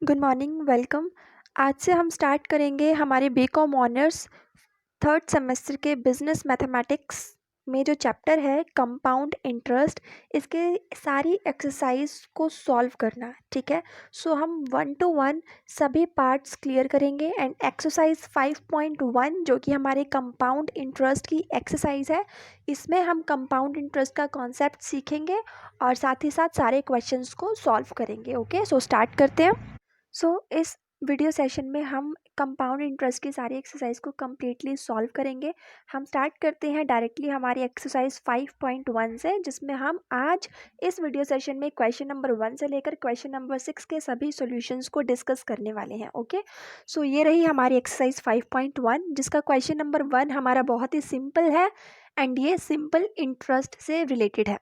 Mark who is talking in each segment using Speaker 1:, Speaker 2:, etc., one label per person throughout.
Speaker 1: Good morning, welcome. आज से हम स्टार्ट करेंगे हमारे बीकॉम ऑनर्स थर्ड सेमेस्टर के बिजनेस मैथमेटिक्स में जो चैप्टर है कंपाउंड इंटरेस्ट। इसके सारी एक्सरसाइज को सॉल्व करना, ठीक है। सो हम 1 to 1 सभी पार्ट्स क्लियर करेंगे एंड एक्सरसाइज 5.1 जो कि हमारे कंपाउंड इंटरेस्ट की एक्सरसाइज है, इसमें हम कंपाउंड इंटरेस्ट का कॉन्सेप्ट सीखेंगे और साथ ही साथ सारे क्वेश्चंस को सॉल्व करेंगे। ओके, सो स्टार्ट करते हैं। इस वीडियो सेशन में हम कंपाउंड इंटरेस्ट की सारी एक्सरसाइज को कम्प्लीटली सॉल्व करेंगे। हम स्टार्ट करते हैं डायरेक्टली हमारी एक्सरसाइज 5.1 से, जिसमें हम आज इस वीडियो सेशन में क्वेश्चन नंबर 1 से लेकर क्वेश्चन नंबर 6 के सभी सॉल्यूशंस को डिस्कस करने वाले हैं। ओके, सो ये रही हमारी एक्सरसाइज 5.1, जिसका क्वेश्चन नंबर 1 हमारा बहुत ही सिंपल है एंड ये सिंपल इंटरेस्ट से रिलेटेड है।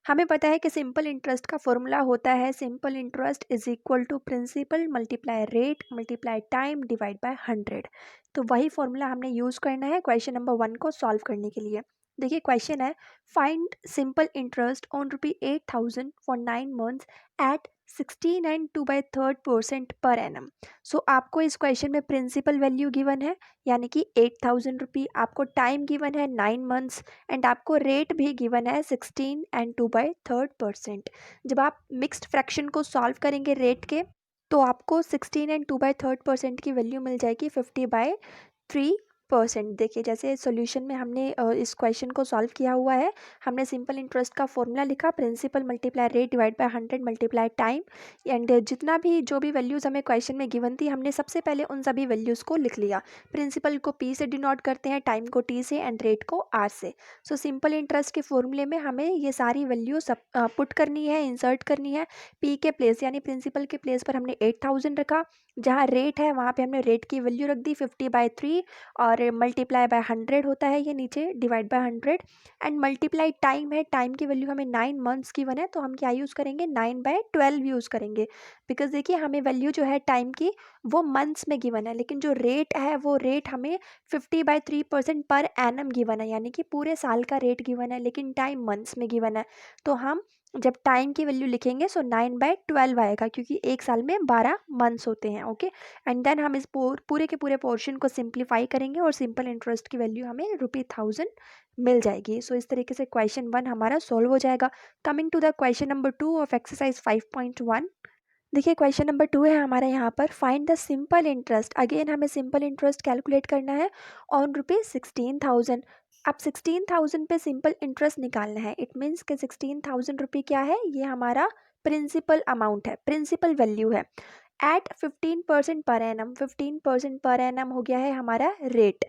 Speaker 1: हमें पता है कि सिंपल इंटरेस्ट का फॉर्मूला होता है simple interest is equal to principal multiply rate multiply time divide by 100। तो वही फॉर्मूला हमने यूज़ करना है क्वेश्चन नंबर 1 को सॉल्व करने के लिए। देखिए क्वेश्चन है, find simple interest on ₹8,000 for 9 months at 16 and 2/3% per annum. सो आपको इस क्वेश्चन में प्रिंसिपल वैल्यू गिवन है, यानी कि 8,000 रुपी, आपको टाइम गिवन है 9 months एंड आपको रेट भी गिवन है 16 एंड 2/3%। जब आप मिक्स्ड फ्रैक्शन को सॉल्व करेंगे रेट के, तो आपको 16 एंड 2/3% की वैल्यू मिल जाएगी 50/3%। देखिए जैसे सॉल्यूशन में हमने इस क्वेश्चन को सॉल्व किया हुआ है, हमने सिंपल इंटरेस्ट का फॉर्मूला लिखा principal multiply rate divide by 100 multiply time and जितना भी जो भी वैल्यूज़ हमें क्वेश्चन में गिवन थी, हमने सबसे पहले उन सभी वैल्यूज़ को लिख लिया। प्रिंसिपल को P से डिनोट करते हैं, टाइम को T से एंड रेट को R से। सो सिंपल इंटरेस्ट के फॉर्मूले में हमें ये सारी वैल्यू सब पुट करनी है, इंसर्ट करनी है। P के प्लेस यानी प्रिंसिपल के प्लेस पर हमने 8,000 रखा, जहाँ रेट है वहाँ पे हमने रेट की वैल्यू रख दी 50/3 और मल्टीप्लाई बाय 100 होता है ये नीचे divide by 100 and multiply time है, टाइम की वैल्यू हमें 9 months गिवन है, तो हम क्या यूज़ करेंगे 9/12 यूज़ करेंगे। बिकॉज देखिए हमें वैल्यू जो है टाइम की वो मंथ्स में गिवन है, लेकिन जो रेट है वो रेट हमें 50/3% पर एनम गिवन है, यानी कि पूरे साल का रेट गिवन है, लेकिन टाइम मंथ्स में गिवन है। तो हम जब टाइम की वैल्यू लिखेंगे सो 9/12 आएगा, क्योंकि एक साल में 12 मंथ्स होते हैं। ओके, एंड देन हम इस पूरे के पूरे पोर्शन को सिंप्लीफाई करेंगे और सिंपल इंटरेस्ट की वैल्यू हमें ₹1000 मिल जाएगी। सो इस तरीके से क्वेश्चन 1 हमारा सॉल्व हो जाएगा। Coming to the question number 2 of exercise 5.1। देखिए क्वेश्चन नंबर 2 है हमारा यहाँ पर, find the simple interest. Again हमें सिंपल इंटरेस्ट कैलकुलेट करना है ऑन ₹16,000। अब 16,000 पे सिंपल इंटरेस्ट निकालना है। इट मीन्स कि 16,000 रुपये क्या है, ये हमारा प्रिंसिपल अमाउंट है, प्रिंसिपल वैल्यू है eight 15% per annum. 15% per annum हो गया है हमारा रेट।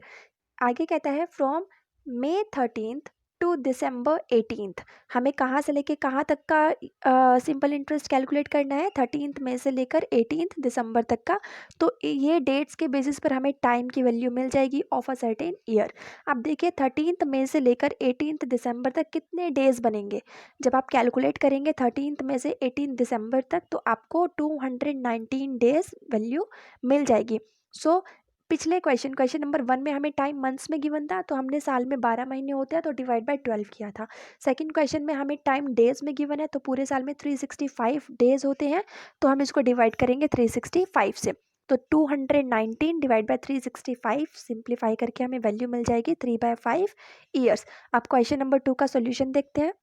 Speaker 1: आगे कहता है from May 13th to December 18th। हमें कहाँ से लेके कहाँ तक का सिंपल इंटरेस्ट कैलकुलेट करना है, 13th मई से लेकर 18th दिसंबर तक का। तो ये डेट्स के बेसिस पर हमें टाइम की वैल्यू मिल जाएगी ऑफ अ सर्टेन ईयर। अब देखिए 13th मई से लेकर 18th दिसंबर तक कितने डेज बनेंगे। जब आप कैलकुलेट करेंगे 13th मई से 18th दिसंबर तक, तो आपको 219 डेज वैल्यू मिल जाएगी। सो पिछले क्वेश्चन नंबर 1 में हमें टाइम मंथ्स में गिवन था, तो हमने साल में 12 महीने होते हैं तो डिवाइड बाय 12 किया था। सेकंड क्वेश्चन में हमें टाइम डेज में गिवन है, तो पूरे साल में 365 डेज होते हैं, तो हम इसको डिवाइड करेंगे 365 से। तो 219 डिवाइड बाय 365 सिंप्लीफाई करके हमें वैल्यू मिल जाएगी 3/5 ईयर्स। अब क्वेश्चन नंबर 2 का सोल्यूशन देखते हैं।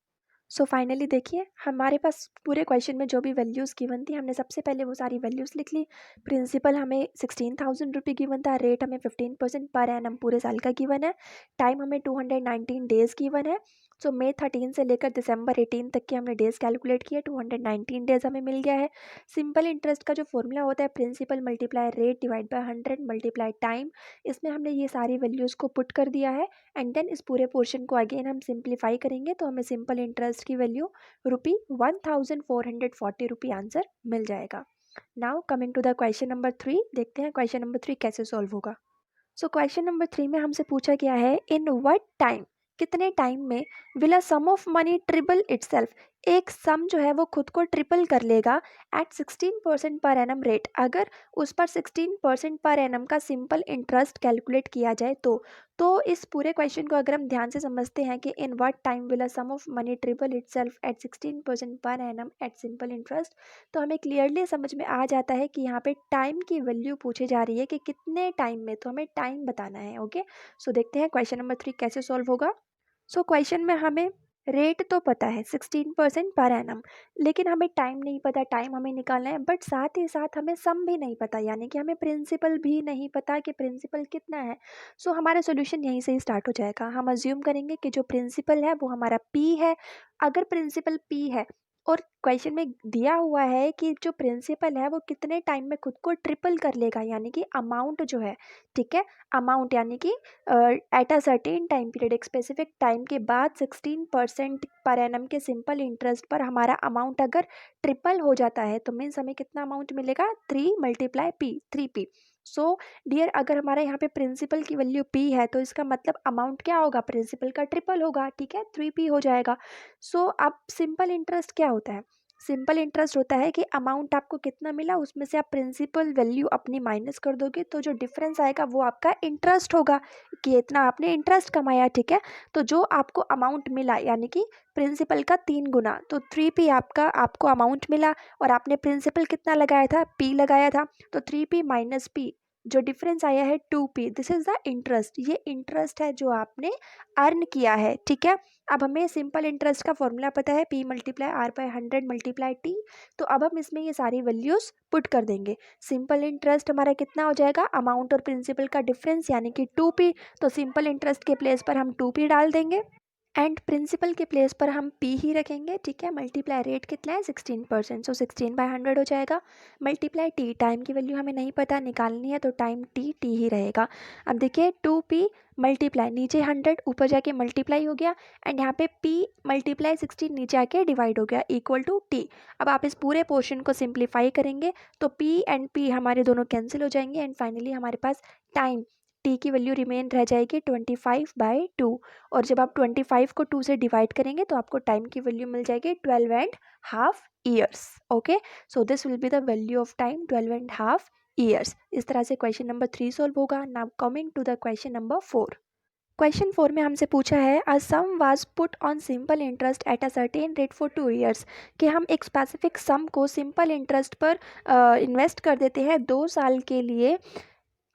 Speaker 1: सो फाइनली देखिए हमारे पास पूरे क्वेश्चन में जो भी वैल्यूज़ गिवन थी, हमने सबसे पहले वो सारी वैल्यूज़ लिख ली। प्रिंसिपल हमें 16,000 रुपये गिवन था, रेट हमें 15% पर एनम पूरे साल का गिवन है, टाइम हमें 219 डेज़ गिवन है। सो May 13 से लेकर December 18 तक के हमने डेज़ कैलकुलेट किए, 219 डेज़ हमें मिल गया है। सिंपल इंटरेस्ट का जो फॉर्मूला होता है principal multiply rate divide by 100 multiply time, इसमें हमने ये सारी वैल्यूज़ को पुट कर दिया है एंड देन इस पूरे पोर्शन को अगेन हम सिंप्लीफाई करेंगे, तो हमें सिंपल इंटरेस्ट की वैल्यू ₹1440 आंसर मिल जाएगा। Now coming to the question number 3, देखते हैं क्वेश्चन नंबर 3 कैसे सॉल्व होगा। सो क्वेश्चन नंबर 3 में हमसे पूछा गया है, इन व्हाट टाइम, कितने टाइम में will a sum of money triple itself. एक सम जो है वो खुद को ट्रिपल कर लेगा एट 16% पर एनम रेट, अगर उस पर 16% पर एनम का सिंपल इंटरेस्ट कैलकुलेट किया जाए तो इस पूरे क्वेश्चन को अगर हम ध्यान से समझते हैं कि in what time will a sum of money triple itself at 16% per annum eight simple interest, तो हमें क्लियरली समझ में आ जाता है कि यहाँ पे टाइम की वैल्यू पूछी जा रही है कि कितने टाइम में, तो हमें टाइम बताना है। ओके, सो देखते हैं क्वेश्चन नंबर 3 कैसे सॉल्व होगा। सो क्वेश्चन में हमें रेट तो पता है 16% पर एनम, लेकिन हमें टाइम नहीं पता, टाइम हमें निकालना है, बट साथ ही साथ हमें सम भी नहीं पता, यानी कि हमें प्रिंसिपल भी नहीं पता कि प्रिंसिपल कितना है। सो हमारा सोल्यूशन यहीं से ही स्टार्ट हो जाएगा। हम अज्यूम करेंगे कि जो प्रिंसिपल है वो हमारा पी है। अगर प्रिंसिपल पी है और क्वेश्चन में दिया हुआ है कि जो प्रिंसिपल है वो कितने टाइम में खुद को ट्रिपल कर लेगा, यानी कि अमाउंट जो है, ठीक है, अमाउंट यानी कि eight a certain time period, एक स्पेसिफिक टाइम के बाद 16% पर एनम के सिंपल इंटरेस्ट पर हमारा अमाउंट अगर ट्रिपल हो जाता है तो मीन्स हमें कितना अमाउंट मिलेगा, 3 multiply P, 3p। So dear, अगर हमारे यहाँ पे प्रिंसिपल की वैल्यू p है तो इसका मतलब अमाउंट क्या होगा, प्रिंसिपल का ट्रिपल होगा, ठीक है, 3p हो जाएगा। सो अब सिंपल इंटरेस्ट क्या होता है, सिंपल इंटरेस्ट होता है कि अमाउंट आपको कितना मिला उसमें से आप प्रिंसिपल वैल्यू अपनी माइनस कर दोगे तो जो डिफरेंस आएगा वो आपका इंटरेस्ट होगा, कि इतना आपने इंटरेस्ट कमाया, ठीक है। तो जो आपको अमाउंट मिला यानी कि प्रिंसिपल का 3 गुना, तो 3p आपका आपको अमाउंट मिला और आपने प्रिंसिपल कितना लगाया था, p लगाया था, तो 3p माइनस p, जो डिफरेंस आया है 2p, this is the interest, ये इंटरेस्ट है जो आपने अर्न किया है, ठीक है। अब हमें सिंपल इंटरेस्ट का फॉर्मूला पता है, p multiply r by 100 multiply t, तो अब हम इसमें ये सारी वैल्यूज पुट कर देंगे। सिंपल इंटरेस्ट हमारा कितना हो जाएगा, अमाउंट और प्रिंसिपल का डिफरेंस यानी कि 2p, तो सिंपल इंटरेस्ट के प्लेस पर हम 2p डाल देंगे एंड प्रिंसिपल के प्लेस पर हम p ही रखेंगे, ठीक है। मल्टीप्लाई रेट कितना है 16%, सो 16/100 हो जाएगा, मल्टीप्लाई t, टाइम की वैल्यू हमें नहीं पता निकालनी है तो टाइम t ही रहेगा। अब देखिए 2p मल्टीप्लाई नीचे 100 ऊपर जाके मल्टीप्लाई हो गया एंड यहाँ पे p मल्टीप्लाई 16 नीचे आके डिवाइड हो गया इक्वल टू t। अब आप इस पूरे पोर्शन को सिंप्लीफाई करेंगे तो p एंड p हमारे दोनों कैंसिल हो जाएंगे एंड फाइनली हमारे पास टाइम t की वैल्यू रिमेन रह जाएगी 25/2, और जब आप 25 को 2 से डिवाइड करेंगे तो आपको टाइम की वैल्यू मिल जाएगी 12.5 years. Okay, so this will be the value of time 12.5 years. इस तरह से क्वेश्चन नंबर 3 सॉल्व होगा। Now coming to the question number 4। Question 4 में हमसे पूछा है a sum was put on simple interest at a certain rate for 2 years, कि हम एक स्पेसिफिक सम को सिंपल इंटरेस्ट पर इन्वेस्ट कर देते हैं 2 साल के लिए।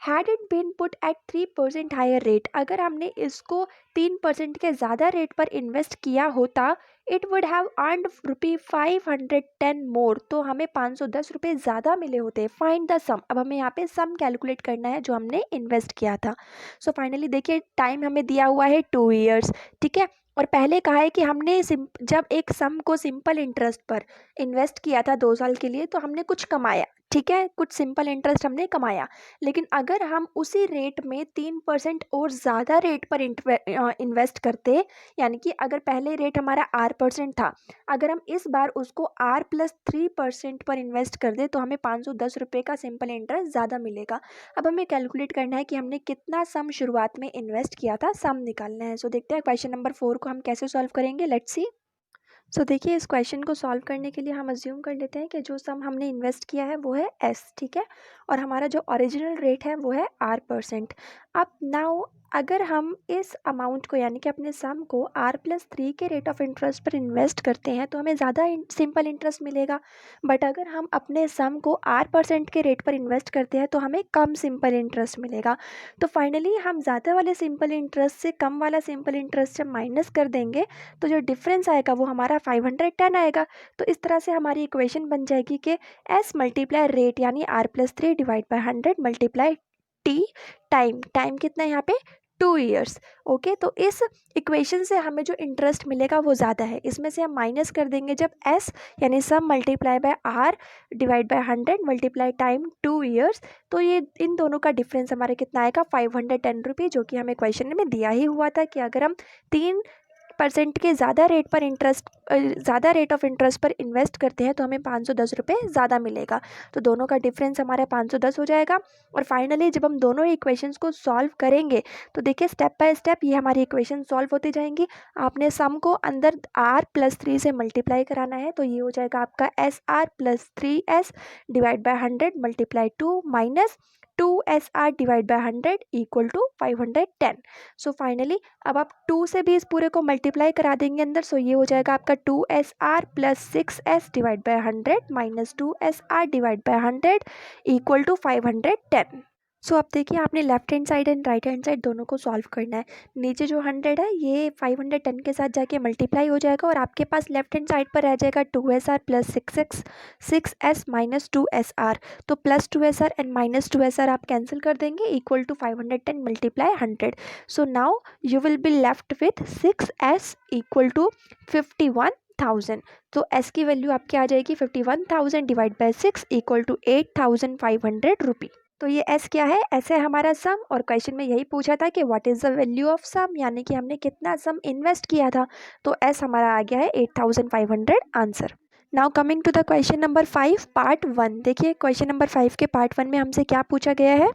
Speaker 1: Had it been put at 3% higher rate, अगर हमने इसको 3% के ज़्यादा रेट पर इन्वेस्ट किया होता, इट वुड हैव अर्नड ₹510 मोर, तो हमें 510 रुपये ज़्यादा मिले होते। फाइंड द सम, अब हमें यहाँ पे सम कैलकुलेट करना है जो हमने इन्वेस्ट किया था। सो फाइनली देखिए टाइम हमें दिया हुआ है 2 ईयर्स, ठीक है, और पहले कहा है कि हमने जब एक सम को सिंपल इंटरेस्ट पर इन्वेस्ट किया था 2 साल के लिए तो हमने कुछ कमाया, ठीक है, कुछ सिंपल इंटरेस्ट हमने कमाया। लेकिन अगर हम उसी रेट में 3% और ज़्यादा रेट पर इन्वेस्ट करते, यानी कि अगर पहले रेट हमारा R% था, अगर हम इस बार उसको R+3% पर इन्वेस्ट कर दें तो हमें 510 रुपये का सिंपल इंटरेस्ट ज़्यादा मिलेगा। अब हमें कैलकुलेट करना है कि हमने कितना सम शुरुआत में इन्वेस्ट किया था, सम निकालना है। सो देखते हैं क्वेश्चन नंबर 4 को हम कैसे सॉल्व करेंगे, लेट्स सी। सो देखिए इस क्वेश्चन को सॉल्व करने के लिए हम अज्यूम कर लेते हैं कि जो सम हमने इन्वेस्ट किया है वो है s, ठीक है, और हमारा जो ओरिजिनल रेट है वो है R%। अब नाउ अगर हम इस अमाउंट को यानी कि अपने सम को R+3 के रेट ऑफ इंटरेस्ट पर इन्वेस्ट करते हैं तो हमें ज़्यादा सिंपल इंटरेस्ट मिलेगा, बट अगर हम अपने सम को R% के रेट पर इन्वेस्ट करते हैं तो हमें कम सिंपल इंटरेस्ट मिलेगा। तो फाइनली हम ज़्यादा वाले सिंपल इंटरेस्ट से कम वाला सिंपल इंटरेस्ट जब माइनस कर देंगे तो जो डिफरेंस आएगा वो हमारा 510 आएगा। तो इस तरह से हमारी इक्वेशन बन जाएगी कि s मल्टीप्लाई रेट यानी R+3 divide by 100 multiply t time, time कितना है यहाँ पे 2 ईयर्स। ओके, तो इस इक्वेशन से हमें जो इंटरेस्ट मिलेगा वो ज़्यादा है, इसमें से हम माइनस कर देंगे जब s यानी sum multiply by r divide by 100 multiply time 2 years, तो ये इन दोनों का डिफरेंस हमारे कितना आएगा 510 रुपये, जो कि हमें क्वेश्चन में दिया ही हुआ था कि अगर हम 3 8% के ज़्यादा रेट ऑफ इंटरेस्ट पर इन्वेस्ट करते हैं तो हमें 510 रुपये ज़्यादा मिलेगा। तो दोनों का डिफरेंस हमारा 510 हो जाएगा। और फाइनली जब हम दोनों इक्वेशंस को सॉल्व करेंगे तो देखिए स्टेप बाय स्टेप ये हमारी इक्वेशन सॉल्व होती जाएंगी। आपने सम को अंदर r+3 से मल्टीप्लाई कराना है, तो ये हो जाएगा आपका SR+3S divide by 100 multiply 2 minus 2SR divide by 100 equal to 510। So finally अब आप 2 से भी इस पूरे को मल्टीप्लाई करा देंगे अंदर, सो ये हो जाएगा आपका 2SR+6S divide by 100 minus 2SR divide by 100 equal to 510। So अब देखिए आपने left hand side and right hand side दोनों को सॉल्व करना है। नीचे जो 100 है ये 510 के साथ जाके मल्टीप्लाई हो जाएगा और आपके पास लेफ्ट हैंड साइड पर रह जाएगा 2SR plus 6S minus 2SR। तो plus 2SR and minus 2SR आप कैंसिल कर देंगे equal to 510 multiply 100। So now you will be left with 6S equal to 51,000। तो S की वैल्यू आपकी आ जाएगी 51,000 divide by 6 equal to 8,500 rupee. तो ये S क्या है? S है हमारा सम, और क्वेश्चन में यही पूछा था कि what is the value of sum, यानी कि हमने कितना सम इन्वेस्ट किया था। तो S हमारा आ गया है 8,500 answer. Now coming to the question number 5 part 1। देखिए क्वेश्चन नंबर 5 के पार्ट 1 में हमसे क्या पूछा गया है।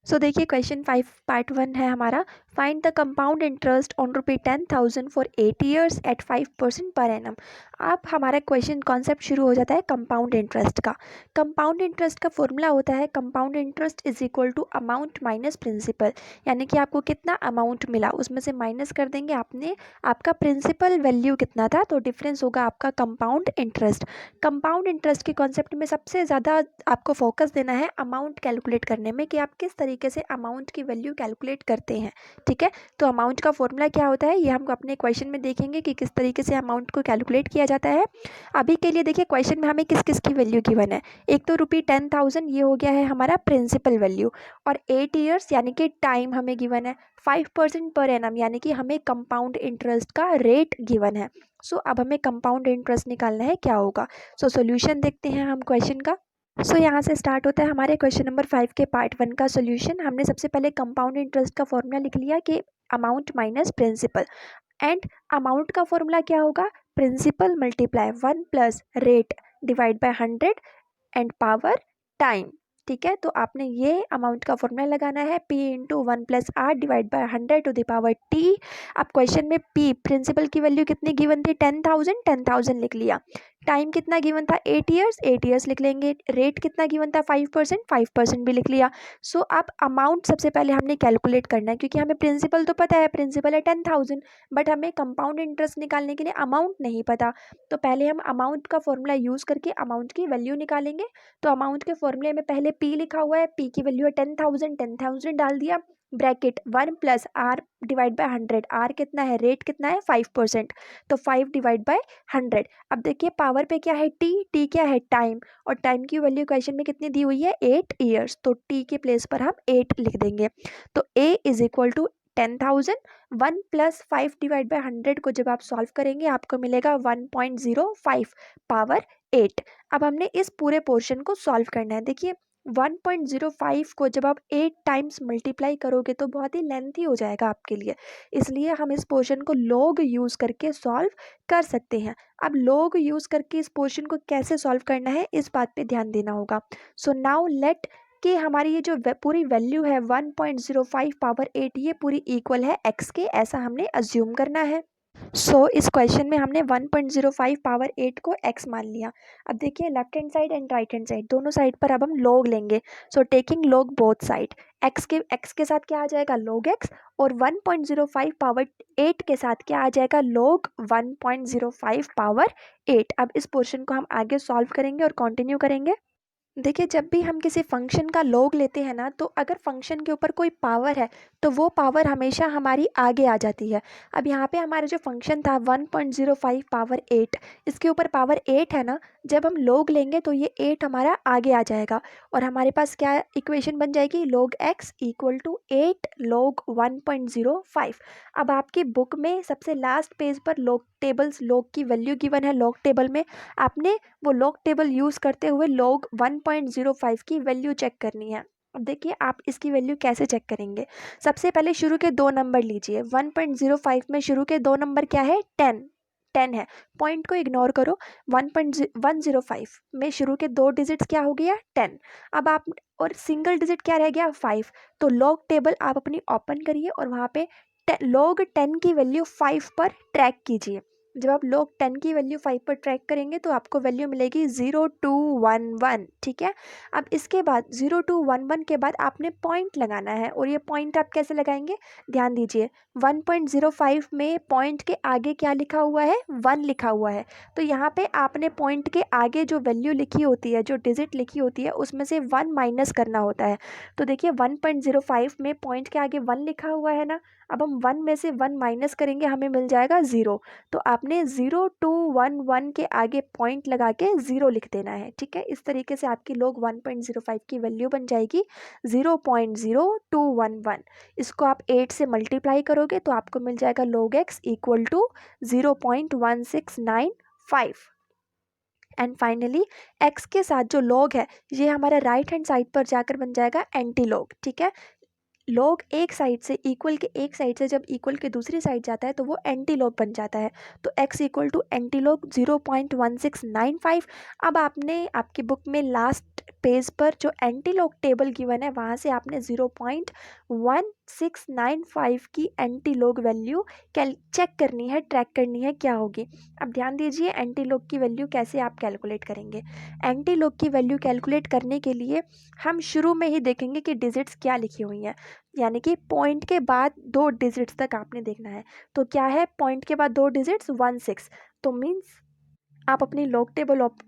Speaker 1: सो देखिए क्वेश्चन 5 पार्ट 1 है हमारा, find the compound interest on ₹10,000 for 8 years at 5% per annum. अब हमारा क्वेश्चन कॉन्सेप्ट शुरू हो जाता है कंपाउंड इंटरेस्ट का। कंपाउंड इंटरेस्ट का फॉर्मूला होता है compound interest is equal to amount minus principal, यानी कि आपको कितना अमाउंट मिला उसमें से माइनस कर देंगे आपका प्रिंसिपल वैल्यू कितना था, तो डिफरेंस होगा आपका कंपाउंड इंटरेस्ट। कंपाउंड इंटरेस्ट के कॉन्सेप्ट में सबसे ज़्यादा आपको फोकस देना है अमाउंट कैलकुलेट करने में, कि आप किस तरीके से अमाउंट की वैल्यू कैलकुलेट करते हैं। ठीक है, तो अमाउंट का फॉर्मूला क्या होता है ये हम अपने क्वेश्चन में देखेंगे कि किस तरीके से अमाउंट को कैलकुलेट किया जाता है। अभी के लिए देखिए क्वेश्चन में हमें किस किस की वैल्यू गिवन है। एक तो ₹10,000 ये हो गया है हमारा प्रिंसिपल वैल्यू, और 8 ईयर्स यानी कि टाइम हमें गिवन है, 5% पर एनम यानी कि हमें कंपाउंड इंटरेस्ट का रेट गिवन है। सो अब हमें कंपाउंड इंटरेस्ट निकालना है, क्या होगा। सो सोल्यूशन देखते हैं हम क्वेश्चन का। सो यहाँ से स्टार्ट होता है हमारे क्वेश्चन नंबर 5 के पार्ट 1 का सोल्यूशन। हमने सबसे पहले कंपाउंड इंटरेस्ट का फॉर्मूला लिख लिया कि amount minus principal, and amount का फॉर्मूला क्या होगा, principal multiply 1 plus rate divide by 100 and power time. ठीक है, तो आपने ये अमाउंट का फॉर्मूला लगाना है P into 1 plus R divide by 100 to the power T. अब क्वेश्चन में P प्रिंसिपल की वैल्यू कितनी गिवन थी, 10,000 लिख लिया। टाइम कितना गिवन था, 8 ईयर्स, 8 ईयर्स लिख लेंगे। रेट कितना गिवन था, 5% भी लिख लिया। सो अब अमाउंट सबसे पहले हमने कैलकुलेट करना है, क्योंकि हमें प्रिंसिपल तो पता है, प्रिंसिपल है 10,000, बट हमें कंपाउंड इंटरेस्ट निकालने के लिए अमाउंट नहीं पता। तो पहले हम अमाउंट का फॉर्मूला यूज़ करके अमाउंट की वैल्यू निकालेंगे। तो अमाउंट के फॉर्मूले में पहले P लिखा हुआ है, P की वैल्यू है 10,000 डाल दिया, bracket 1 plus R divide by 100, R कितना है, रेट कितना है 5%, तो 5 डिवाइड बाय 100। अब देखिए पावर पे क्या है, टी क्या है, टाइम, और टाइम की वैल्यू क्वेश्चन में कितनी दी हुई है, 8 ईयर्स, तो टी के प्लेस पर हम 8 लिख देंगे। तो A is equal to 10,000, 1 plus 5 divide by 100 को जब आप सॉल्व करेंगे आपको मिलेगा 1.05 पावर 8। अब हमने इस पूरे पोर्शन को सॉल्व करना है। देखिए 1.05 को जब आप 8 टाइम्स मल्टीप्लाई करोगे तो बहुत ही लेंथी हो जाएगा आपके लिए, इसलिए हम इस पोर्शन को लॉग यूज़ करके सॉल्व कर सकते हैं। अब लॉग यूज़ करके इस पोर्शन को कैसे सॉल्व करना है इस बात पे ध्यान देना होगा। सो नाउ लेट कि हमारी ये जो पूरी वैल्यू है 1.05 पावर 8 ये पूरी इक्वल है x के, ऐसा हमने अज्यूम करना है। सो इस क्वेश्चन में हमने 1.05 पावर 8 को x मान लिया। अब देखिए left hand side and right hand side दोनों साइड पर अब हम लॉग लेंगे। So taking log both side, x के साथ क्या आ जाएगा, लॉग x, और 1.05 पावर 8 के साथ क्या आ जाएगा, लॉग 1.05 पावर 8। अब इस पोर्शन को हम आगे सॉल्व करेंगे और कंटिन्यू करेंगे। देखिए जब भी हम किसी फंक्शन का लॉग लेते हैं ना, तो अगर फंक्शन के ऊपर कोई पावर है तो वो पावर हमेशा हमारी आगे आ जाती है। अब यहाँ पे हमारा जो फंक्शन था 1.05 पावर 8, इसके ऊपर पावर 8 है ना, जब हम लॉग लेंगे तो ये 8 हमारा आगे आ जाएगा, और हमारे पास क्या इक्वेशन बन जाएगी, log x equal to 8 log 1.05। अब आपकी बुक में सबसे लास्ट पेज पर लॉग की वैल्यू गिवन है। लॉग टेबल में आपने वो लॉग टेबल यूज़ करते हुए log 1.05 की वैल्यू चेक करनी है। अब देखिए आप इसकी वैल्यू कैसे चेक करेंगे। सबसे पहले शुरू के 2 नंबर लीजिए। 1.05 में शुरू के 2 नंबर क्या है? 10 10 है। पॉइंट को इग्नोर करो। 1.105 में शुरू के 2 डिजिट्स क्या हो गया? 10। अब आप और सिंगल डिजिट क्या रह गया? 5। तो लॉग टेबल आप अपनी ओपन करिए और वहाँ पे लॉग 10 की वैल्यू 5 पर ट्रैक कीजिए। जब आप log 10 की वैल्यू 5 पर ट्रैक करेंगे तो आपको वैल्यू मिलेगी 0211। ठीक है। अब इसके बाद 0211 के बाद आपने पॉइंट लगाना है और ये पॉइंट आप कैसे लगाएंगे? ध्यान दीजिए 1.05 में पॉइंट के आगे क्या लिखा हुआ है? 1 लिखा हुआ है। तो यहाँ पे आपने पॉइंट के आगे जो वैल्यू लिखी होती है, जो डिजिट लिखी होती है, उसमें से 1 माइनस करना होता है। तो देखिए 1.05 में पॉइंट के आगे 1 लिखा हुआ है ना, अब हम 1 में से 1 माइनस करेंगे, हमें मिल जाएगा 0। तो आपने 0211 के आगे पॉइंट लगा के 0 लिख देना है। ठीक है। इस तरीके से आपकी log 1.05 की वैल्यू बन जाएगी 0.0211। इसको आप 8 से मल्टीप्लाई करोगे तो आपको मिल जाएगा log x equal to 0.1695। And finally x के साथ जो log है ये हमारा राइट हैंड साइड पर जाकर बन जाएगा एंटी log। ठीक है। लॉग एक साइड से इक्वल के एक साइड से जब इक्वल के दूसरी साइड जाता है तो वो एंटी लॉग बन जाता है। तो x equal to anti log 0.1695। अब आपने आपकी बुक में लास्ट पेज पर जो एंटी लॉग टेबल गिवन है वहाँ से आपने 0.1695 की एंटी लॉग वैल्यू चेक करनी है, ट्रैक करनी है क्या होगी। अब ध्यान दीजिए एंटी लॉग की वैल्यू कैसे आप कैलकुलेट करेंगे। एंटी लॉग की वैल्यू कैलकुलेट करने के लिए हम शुरू में ही देखेंगे कि डिजिट्स क्या लिखी हुई हैं, यानी कि पॉइंट के बाद 2 डिजिट्स तक आपने देखना है। तो क्या है पॉइंट के बाद 2 डिजिट्स? 16। तो मीन्स आप अपनी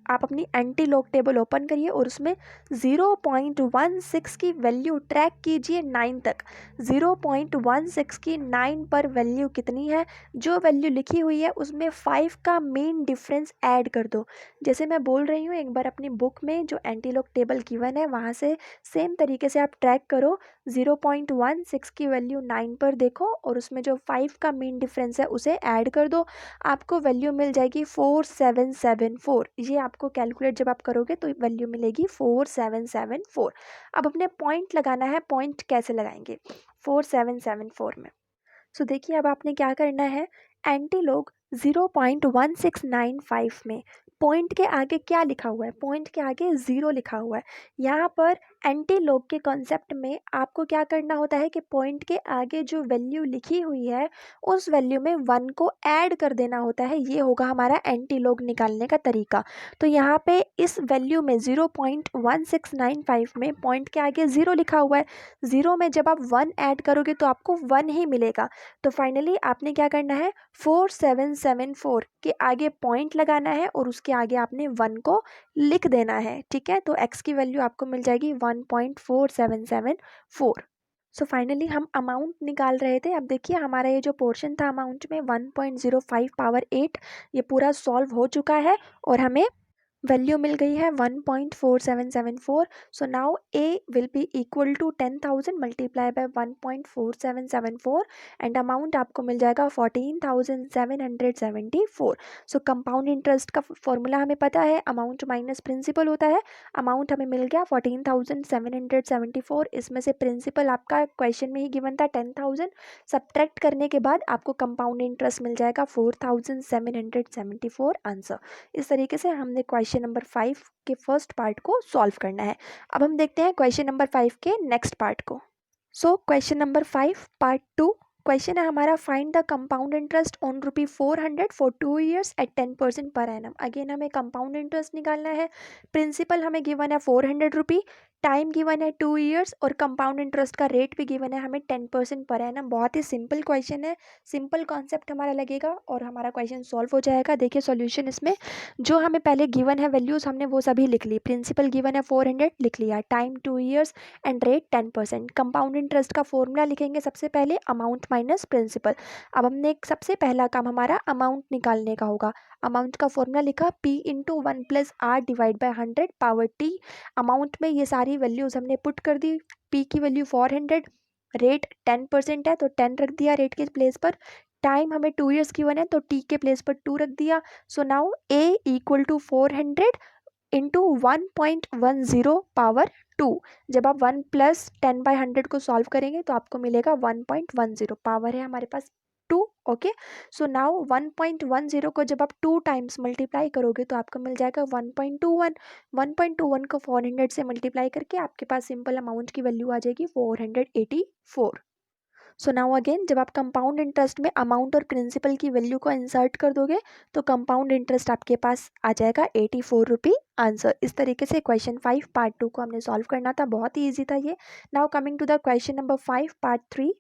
Speaker 1: आप अपनी एंटी लॉग टेबल ओपन करिए और उसमें 0.16 की वैल्यू ट्रैक कीजिए 9 तक। 0.16 की 9 पर वैल्यू कितनी है? जो वैल्यू लिखी हुई है उसमें 5 का मेन डिफरेंस ऐड कर दो। जैसे मैं बोल रही हूँ, एक बार अपनी बुक में जो एंटी लॉग टेबल गिवन है वहाँ से सेम तरीके से आप ट्रैक करो। 0.16 की वैल्यू 9 पर देखो और उसमें जो 5 का मेन डिफरेंस है उसे ऐड कर दो। आपको वैल्यू मिल जाएगी 4774। ये आपको कैलकुलेट जब आप करोगे तो वैल्यू मिलेगी 4774। अब अपने पॉइंट लगाना है। पॉइंट कैसे लगाएंगे 4774 में? सो देखिए अब आपने क्या करना है, एंटी लॉग 0.1695 में पॉइंट के आगे क्या लिखा हुआ है? पॉइंट के आगे 0 लिखा हुआ है। यहाँ पर एंटी लॉग के कॉन्सेप्ट में आपको क्या करना होता है कि पॉइंट के आगे जो वैल्यू लिखी हुई है उस वैल्यू में 1 को ऐड कर देना होता है। ये होगा हमारा एंटी लॉग निकालने का तरीका। तो यहाँ पे इस वैल्यू में 0.1695 में पॉइंट के आगे 0 लिखा हुआ है। 0 में जब आप 1 ऐड करोगे तो आपको 1 ही मिलेगा। तो फाइनली आपने क्या करना है, 4774 के आगे पॉइंट लगाना है और उसके आगे आपने 1 को लिख देना है। ठीक है। तो x की वैल्यू आपको मिल जाएगी 1.4774। सो फाइनली हम अमाउंट निकाल रहे थे। अब देखिए हमारा ये जो पोर्शन था अमाउंट में 1.05 पावर 8 ये पूरा सॉल्व हो चुका है और हमें वैल्यू मिल गई है 1.4774। So now a will be equal to 10,000 multiply by 1.4774 and amount आपको मिल जाएगा 14,774। सो कंपाउंड इंटरेस्ट का फॉर्मूला हमें पता है, अमाउंट माइनस प्रिंसिपल होता है। अमाउंट हमें मिल गया 14,774। इसमें से प्रिंसिपल आपका क्वेश्चन में ही गिवन था 10,000। सब्ट्रैक्ट करने के बाद आपको कंपाउंड इंटरेस्ट मिल जाएगा 4,774 आंसर। इस तरीके से हमने क्वेश्चन नंबर 5 के फर्स्ट पार्ट को सॉल्व करना है। अब हम देखते हैं क्वेश्चन नंबर 5 के नेक्स्ट पार्ट को। So question number 5 part 2 question है हमारा, find the compound interest on ₹400 for 2 years at 10% per annum. Again हमें कंपाउंड इंटरेस्ट निकालना है। प्रिंसिपल हमें गिवन है ₹400, टाइम गिवन है 2 years और कंपाउंड इंटरेस्ट का रेट भी गिवन है हमें 10% पर एनम। बहुत ही सिंपल क्वेश्चन है, सिंपल कॉन्सेप्ट हमारा लगेगा और हमारा क्वेश्चन सॉल्व हो जाएगा। देखिए सॉल्यूशन इसमें जो हमें पहले गिवन है वैल्यूज़ हमने वो सभी लिख ली। प्रिंसिपल गिवन है 400 लिख लिया, time 2 years and rate 10%। Compound interest का फॉर्मूला लिखेंगे सबसे पहले, अमाउंट माइनस प्रिंसिपल। अब हमने सबसे पहला काम हमारा अमाउंट निकालने का होगा। अमाउंट का फॉर्मूला लिखा P into 1 + R divide by 100 power T। Amount में ये सारी वैल्यूज़ हमने पुट कर दी। P की वैल्यू 400, रेट 10% है तो 10 रख दिया रेट के प्लेस पर। टाइम हमें 2 years गिवन है तो T के प्लेस पर 2 रख दिया। So now A equal to 400 into 1.10 power 2। जब आप 1 प्लस 10/100 को सॉल्व करेंगे तो आपको मिलेगा 1.10, पावर है हमारे पास 2। ओके, सो नाउ 1.10 को जब आप 2 टाइम्स मल्टीप्लाई करोगे तो आपको मिल जाएगा 1.21। 1.21 को 400 से मल्टीप्लाई करके आपके पास सिंपल अमाउंट की वैल्यू आ जाएगी 484। सो नाउ अगेन, जब आप कंपाउंड इंटरेस्ट में अमाउंट और प्रिंसिपल की वैल्यू को इंसर्ट कर दोगे तो कंपाउंड इंटरेस्ट आपके पास आ जाएगा 84 रुपी आंसर। इस तरीके से क्वेश्चन 5 पार्ट 2 को हमने सॉल्व करना था, बहुत ही ईजी था ये। Now coming to the question number 5 part 3।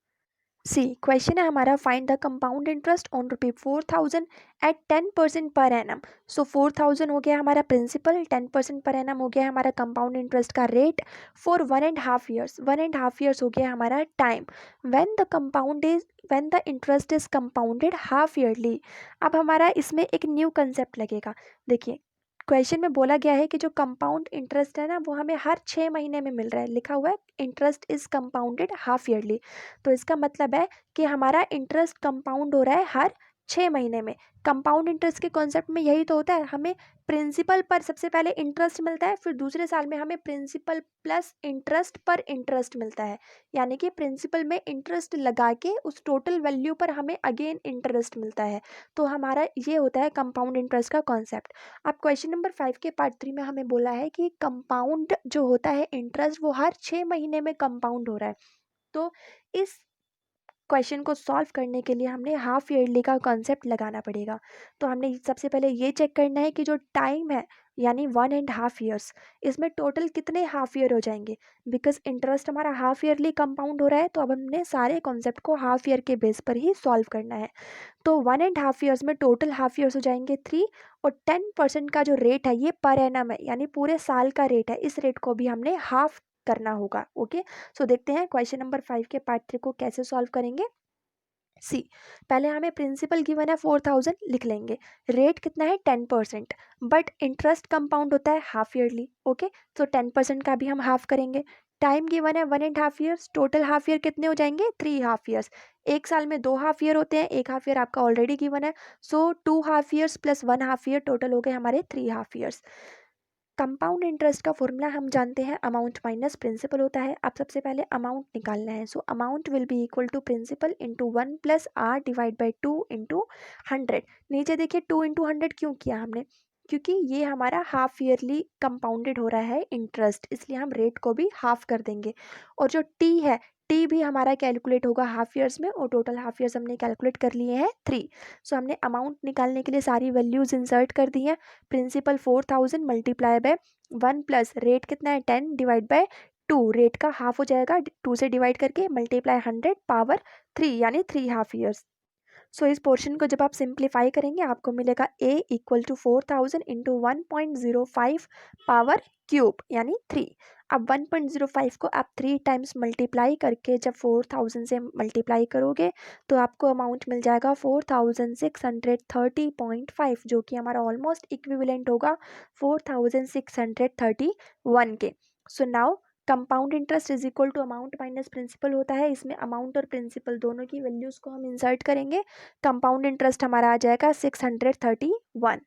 Speaker 1: See question है हमारा, find the compound interest on ₹4000 at 10% per annum. सो 4000 हो गया हमारा प्रिंसिपल, 10% पर एनम हो गया हमारा कंपाउंड इंटरेस्ट का रेट फॉर 1.5 ईयर्स। 1.5 ईयर्स हो गया हमारा time. When the interest is compounded half yearly. अब हमारा इसमें एक न्यू कंसेप्ट लगेगा। देखिए, क्वेश्चन में बोला गया है कि जो कंपाउंड इंटरेस्ट है ना वो हमें हर 6 महीने में मिल रहा है, लिखा हुआ है interest is compounded half yearly. तो इसका मतलब है कि हमारा इंटरेस्ट कंपाउंड हो रहा है हर 6 महीने में। कंपाउंड इंटरेस्ट के कॉन्सेप्ट में यही तो होता है, हमें प्रिंसिपल पर सबसे पहले इंटरेस्ट मिलता है, फिर दूसरे साल में हमें प्रिंसिपल प्लस इंटरेस्ट पर इंटरेस्ट मिलता है। यानी कि प्रिंसिपल में इंटरेस्ट लगा के उस टोटल वैल्यू पर हमें अगेन इंटरेस्ट मिलता है। तो हमारा ये होता है कंपाउंड इंटरेस्ट का कॉन्सेप्ट। अब क्वेश्चन नंबर 5 के पार्ट 3 में हमें बोला है कि कंपाउंड जो होता है इंटरेस्ट वो हर 6 महीने में कंपाउंड हो रहा है। तो इस क्वेश्चन को सॉल्व करने के लिए हमने हाफ ईयरली का कॉन्सेप्ट लगाना पड़ेगा। तो हमने सबसे पहले ये चेक करना है कि जो टाइम है यानी 1.5 ईयर्स, इसमें टोटल कितने हाफ ईयर हो जाएंगे। बिकॉज इंटरेस्ट हमारा हाफ ईयरली कंपाउंड हो रहा है तो अब हमने सारे कॉन्सेप्ट को हाफ ईयर के बेस पर ही सॉल्व करना है। तो 1.5 ईयर्स में टोटल हाफ ईयर्स हो जाएंगे 3, और 10% का जो रेट है ये पर एनम है, यानी पूरे साल का रेट है। इस रेट को भी हमने हाफ करना होगा। ओके, सो देखते हैं क्वेश्चन नंबर 5 के पार्ट 3 को कैसे सॉल्व करेंगे। सी, पहले हमें प्रिंसिपल गिवन है 4000, लिख लेंगे। रेट कितना है 10%, बट इंटरेस्ट कंपाउंड होता है हाफ ईयरली। ओके, तो 10% का भी हम हाफ करेंगे। टाइम गिवन है 1.5 ईयर्स, टोटल हाफ ईयर कितने हो जाएंगे 3 हाफ ईयर्स। एक साल में 2 हाफ ईयर होते हैं, एक हाफ ईयर आपका ऑलरेडी गिवन है। सो 2 half years plus 1 half year, total हो गए हमारे 3 हाफ ईयर्स। कंपाउंड इंटरेस्ट का फॉर्मूला हम जानते हैं, अमाउंट माइनस प्रिंसिपल होता है। अब सबसे पहले अमाउंट निकालना है। So amount will be equal to principal into 1 plus R divide by 2 into 100। नीचे देखिए 2 इंटू 100 क्यों किया हमने, क्योंकि ये हमारा हाफ ईयरली कंपाउंडेड हो रहा है इंटरेस्ट, इसलिए हम रेट को भी हाफ कर देंगे। और जो टी है, टी भी हमारा कैलकुलेट होगा हाफ ईयर्स में, और टोटल हाफ ईयर्स हमने कैलकुलेट कर लिए हैं 3। सो हमने अमाउंट निकालने के लिए सारी वैल्यूज इंसर्ट कर दी हैं। Principal 4000 multiply by 1 plus rate कितना है 10 डिवाइड बाय 2, रेट का हाफ हो जाएगा 2 से डिवाइड करके, मल्टीप्लाई 100 पावर 3 यानी 3 हाफ ईयर्स। सो इस पोर्शन को जब आप सिंप्लीफाई करेंगे आपको मिलेगा a equal to 4000 into 1.05 power cube यानी 3। अब 1.05 को आप 3 टाइम्स मल्टीप्लाई करके जब 4000 से मल्टीप्लाई करोगे तो आपको अमाउंट मिल जाएगा 4630.5, जो कि हमारा ऑलमोस्ट इक्विवेलेंट होगा 4631 के। So now compound interest is equal to amount minus principal होता है। इसमें अमाउंट और प्रिंसिपल दोनों की वैल्यूज को हम इंसर्ट करेंगे। कंपाउंड इंटरेस्ट हमारा आ जाएगा 631।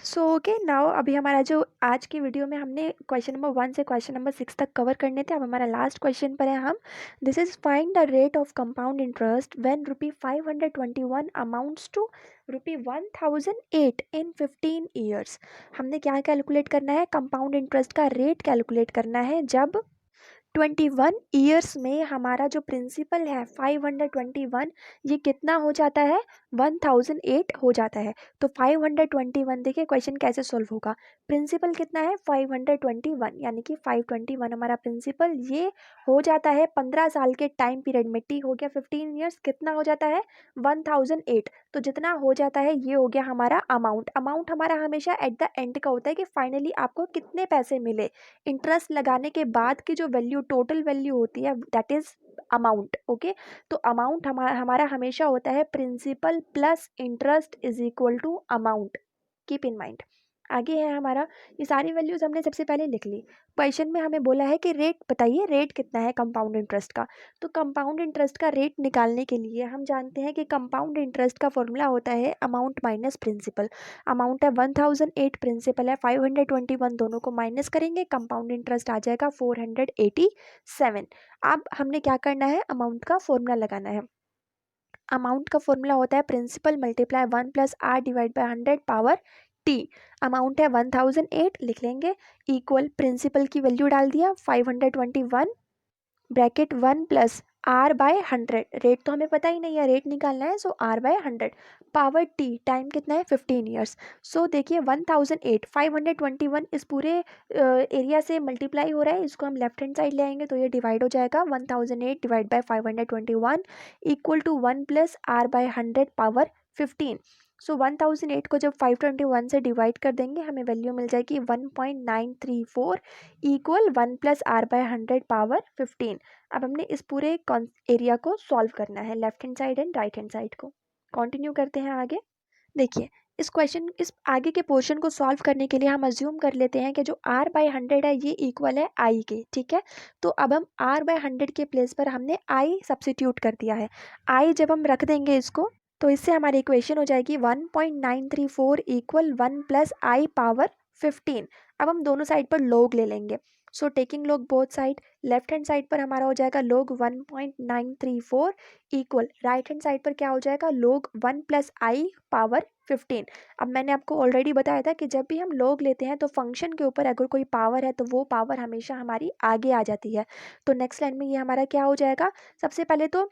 Speaker 1: सो ओके, नाउ अभी हमारा जो आज की वीडियो में हमने क्वेश्चन नंबर 1 से क्वेश्चन नंबर 6 तक कवर करने थे, अब हमारा लास्ट क्वेश्चन पर है हम। This is find the rate of compound interest when ₹521 amounts to ₹1008 in 15 years. हमने क्या कैलकुलेट करना है, कंपाउंड इंटरेस्ट का रेट कैलकुलेट करना है जब 21 ईयर्स में हमारा जो प्रिंसिपल है 521, ये कितना हो जाता है 1008 हो जाता है। तो 521, देखिए क्वेश्चन कैसे सॉल्व होगा। प्रिंसिपल कितना है 521, यानी कि 521 हमारा प्रिंसिपल, ये हो जाता है 15 साल के टाइम पीरियड में। टी हो गया 15 ईयर्स, कितना हो जाता है 1008। तो जितना हो जाता है ये हो गया हमारा अमाउंट। अमाउंट हमारा हमेशा एट द एंड का होता है कि फाइनली आपको कितने पैसे मिले। इंटरेस्ट लगाने के बाद की जो वैल्यू, टोटल वैल्यू होती है, दैट इज अमाउंट। ओके, तो अमाउंट हमारा हमेशा होता है principal plus interest is equal to amount, keep in mind. आगे है हमारा, ये सारी वैल्यूज़ हमने सबसे पहले लिख ली। क्वेश्चन में हमें बोला है कि रेट बताइए, रेट कितना है कंपाउंड इंटरेस्ट का। तो कंपाउंड इंटरेस्ट का रेट निकालने के लिए हम जानते हैं कि कंपाउंड इंटरेस्ट का फॉर्मूला होता है अमाउंट माइनस प्रिंसिपल। अमाउंट है 1008, प्रिंसिपल है 521, दोनों को माइनस करेंगे, कंपाउंड इंटरेस्ट आ जाएगा 487। अब हमने क्या करना है, अमाउंट का फॉर्मूला लगाना है। अमाउंट का फॉर्मूला होता है principal multiply 1 plus R divide by 100 power T. Amount है 1008 लिख लेंगे, इक्वल प्रिंसिपल की वैल्यू डाल दिया 521, bracket 1 plus are by 100, rate तो हमें पता ही नहीं है, रेट निकालना है, so r by 100 power t, time कितना है 15 ईयर्स। सो देखिए 1008 521 इस पूरे एरिया से मल्टीप्लाई हो रहा है, इसको हम लेफ्ट हैंड साइड ले आएंगे तो ये डिवाइड हो जाएगा, 1008 divide by 521 equal to 1 plus are by 100 power 15। So 1008 को जब 521 से डिवाइड कर देंगे हमें वैल्यू मिल जाएगी 1.934 equal 1 plus are by 100 power 15। अब हमने इस पूरे एरिया को सॉल्व करना है, left hand side and right hand side को। कंटिन्यू करते हैं आगे। देखिए इस आगे के पोर्शन को सॉल्व करने के लिए हम अज्यूम कर लेते हैं कि जो r बाय 100 है ये इक्वल है i के, ठीक है। तो अब हम r बाय 100 के प्लेस पर हमने i सब्सिट्यूट कर दिया है। i जब हम रख देंगे इसको तो इससे हमारी इक्वेशन हो जाएगी 1.934 इक्वल 1 प्लस आई पावर 15। अब हम दोनों साइड पर log ले लेंगे, so taking log both side, left hand side पर हमारा हो जाएगा log 1.934 equal right hand side पर क्या हो जाएगा log 1 प्लस आई पावर 15। अब मैंने आपको ऑलरेडी बताया था कि जब भी हम log लेते हैं तो फंक्शन के ऊपर अगर कोई पावर है तो वो पावर हमेशा हमारी आगे आ जाती है। तो नेक्स्ट लाइन में ये हमारा क्या हो जाएगा, सबसे पहले तो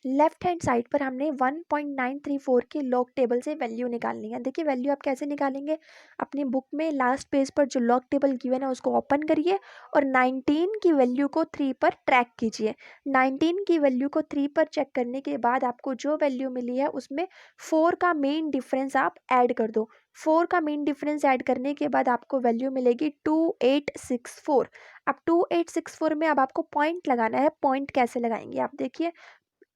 Speaker 1: लेफ्ट हैंड साइड पर हमने 1.934 के लॉग टेबल से वैल्यू निकालनी है। देखिए वैल्यू आप कैसे निकालेंगे, अपनी बुक में लास्ट पेज पर जो लॉग टेबल गिवन है उसको ओपन करिए और 19 की वैल्यू को 3 पर ट्रैक कीजिए। 19 की वैल्यू को 3 पर चेक करने के बाद आपको जो वैल्यू मिली है उसमें 4 का मेन डिफरेंस आप ऐड कर दो। 4 का मेन डिफरेंस ऐड करने के बाद आपको वैल्यू मिलेगी 2864। अब 2864 में अब आपको पॉइंट लगाना है। पॉइंट कैसे लगाएंगे आप देखिए,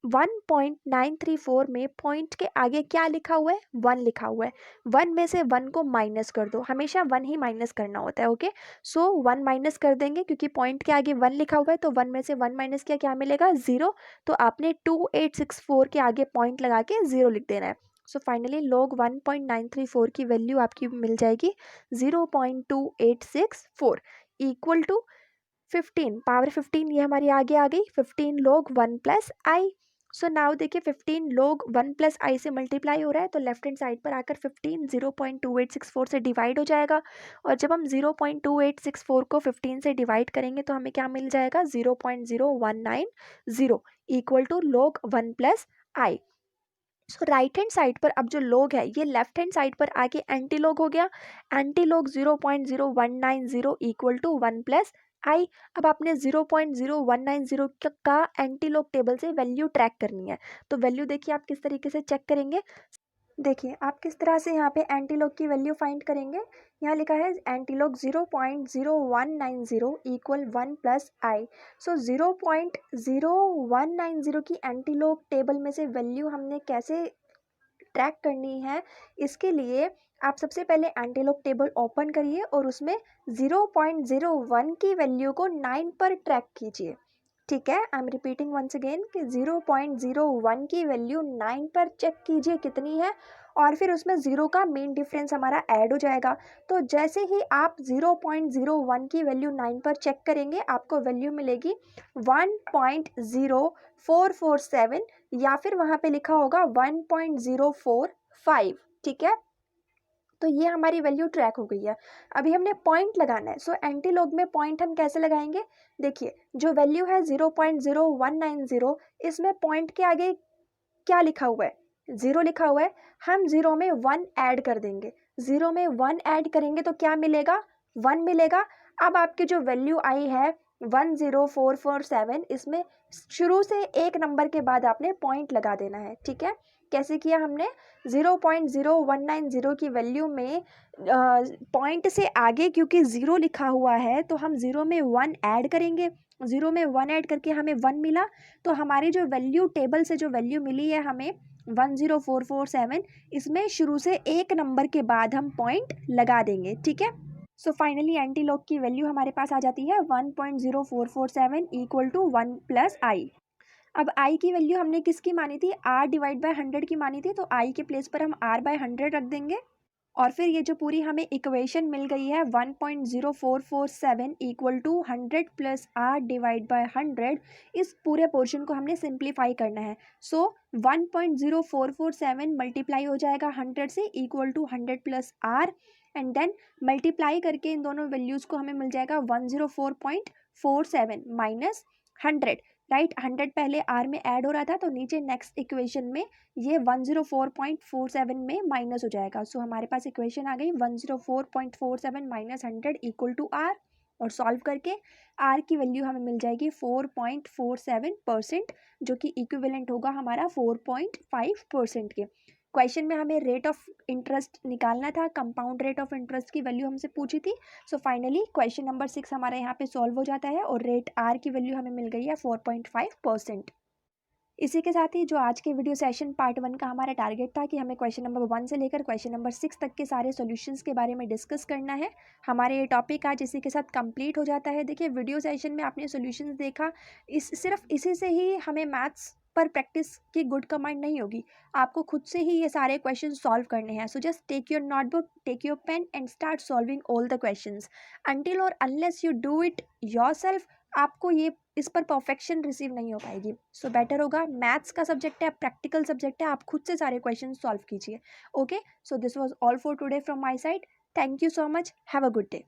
Speaker 1: 1.934 में पॉइंट के आगे क्या लिखा हुआ है, 1 लिखा हुआ है। 1 में से 1 को माइनस कर दो, हमेशा 1 ही माइनस करना होता है, ओके। सो 1 माइनस कर देंगे क्योंकि पॉइंट के आगे 1 लिखा हुआ है, तो 1 में से 1 माइनस किया क्या मिलेगा 0। तो आपने 2864 के आगे पॉइंट लगा के 0 लिख देना है। सो फाइनली log 1.934 की वैल्यू आपकी मिल जाएगी 0.2864 इक्वल टू 15 पावर 15, ये हमारी आगे आ गई 15 log 1 plus I. So now देखिए 15 log 1 प्लस आई से मल्टीप्लाई हो रहा है तो लेफ्ट हैंड साइड पर आकर 15 0.2864 से डिवाइड हो जाएगा, और जब हम 0.2864 को 15 से डिवाइड करेंगे तो हमें क्या मिल जाएगा 0.0190 equal to log 1 plus I. So right hand side पर अब जो log है ये लेफ्ट हैंड साइड पर आके एंटी log हो गया। Anti log 0.0190 equal to 1 plus i. अब आपने 0.0190 का एंटी log टेबल से वैल्यू ट्रैक करनी है। तो वैल्यू देखिए आप किस तरीके से चेक करेंगे, देखिए आप किस तरह से यहाँ पे एंटी log की वैल्यू फाइंड करेंगे। यहाँ लिखा है anti log 0.0190 equal 1 plus I. सो 0.0190 की एंटी log टेबल में से वैल्यू हमने कैसे ट्रैक करनी है, इसके लिए आप सबसे पहले एंटी log टेबल ओपन करिए और उसमें 0.01 की वैल्यू को 9 पर ट्रैक कीजिए, ठीक है। I am repeating once again कि 0.01 की वैल्यू 9 पर चेक कीजिए कितनी है, और फिर उसमें 0 का मेन डिफरेंस हमारा ऐड हो जाएगा। तो जैसे ही आप 0.01 की वैल्यू 9 पर चेक करेंगे आपको वैल्यू मिलेगी 1.0447, या फिर वहाँ पे लिखा होगा 1.045, ठीक है। तो ये हमारी वैल्यू ट्रैक हो गई है। अभी हमने पॉइंट लगाना है। सो एंटी log में पॉइंट हम कैसे लगाएंगे, देखिए जो वैल्यू है 0.0190, इसमें पॉइंट के आगे क्या लिखा हुआ है 0 लिखा हुआ है, हम 0 में 1 ऐड कर देंगे। 0 में 1 ऐड करेंगे तो क्या मिलेगा 1 मिलेगा। अब आपकी जो वैल्यू आई है 10447, इसमें शुरू से एक नंबर के बाद आपने पॉइंट लगा देना है, ठीक है। कैसे किया हमने, 0.0190 की वैल्यू में पॉइंट से आगे क्योंकि 0 लिखा हुआ है तो हम 0 में 1 ऐड करेंगे। 0 में 1 ऐड करके हमें 1 मिला, तो हमारी जो वैल्यू टेबल से जो वैल्यू मिली है हमें 10447, इसमें शुरू से एक नंबर के बाद हम पॉइंट लगा देंगे, ठीक है। सो फाइनली एंटी लॉग की वैल्यू हमारे पास आ जाती है 1.0447 इक्वल टू 1 प्लस आई। अब आई की वैल्यू हमने किसकी मानी थी, r डिवाइड बाय 100 की मानी थी, तो आई के प्लेस पर हम r बाय 100 रख देंगे। और फिर ये जो पूरी हमें इक्वेशन मिल गई है 1.0447 equal to 100 plus r divide by 100, इस पूरे पोर्शन को हमने सिंप्लीफाई करना है। सो 1.0447 मल्टीप्लाई हो जाएगा 100 से equal to 100 plus r, and then multiply करके इन दोनों वैल्यूज़ को हमें मिल जाएगा 104.47 माइनस 100, राइट। 100 पहले r में ऐड हो रहा था, तो नीचे नेक्स्ट इक्वेशन में ये 104.47 में माइनस हो जाएगा। सो हमारे पास इक्वेशन आ गई 104.47 माइनस 100 इक्वल टू r, और सॉल्व करके r की वैल्यू हमें मिल जाएगी 4.47%, जो कि इक्विवेलेंट होगा हमारा 4.5% के। क्वेश्चन में हमें रेट ऑफ इंटरेस्ट निकालना था, कंपाउंड रेट ऑफ इंटरेस्ट की वैल्यू हमसे पूछी थी। सो फाइनली क्वेश्चन नंबर 6 हमारा यहाँ पे सॉल्व हो जाता है, और रेट r की वैल्यू हमें मिल गई है 4.5%। इसी के साथ ही जो आज के वीडियो सेशन पार्ट 1 का हमारा टारगेट था कि हमें क्वेश्चन नंबर 1 से लेकर क्वेश्चन नंबर 6 तक के सारे सॉल्यूशंस के बारे में डिस्कस करना है। हमारे ये टॉपिक आज इसी के साथ कंप्लीट हो जाता है। देखिए वीडियो सेशन में आपने सॉल्यूशंस देखा, सिर्फ इसी से ही हमें मैथ्स पर प्रैक्टिस की गुड कमांड नहीं होगी, आपको खुद से ही ये सारे क्वेश्चन सॉल्व करने हैं। So just take your notebook, take your pen and start solving all the questions. Until और unless you do it yourself, आपको ये इस पर परफेक्शन रिसीव नहीं हो पाएगी। सो बेटर होगा, मैथ्स का सब्जेक्ट है, प्रैक्टिकल सब्जेक्ट है, आप खुद से सारे क्वेश्चन सॉल्व कीजिए। Okay, so this was all for today from my side. Thank you so much, have a good day.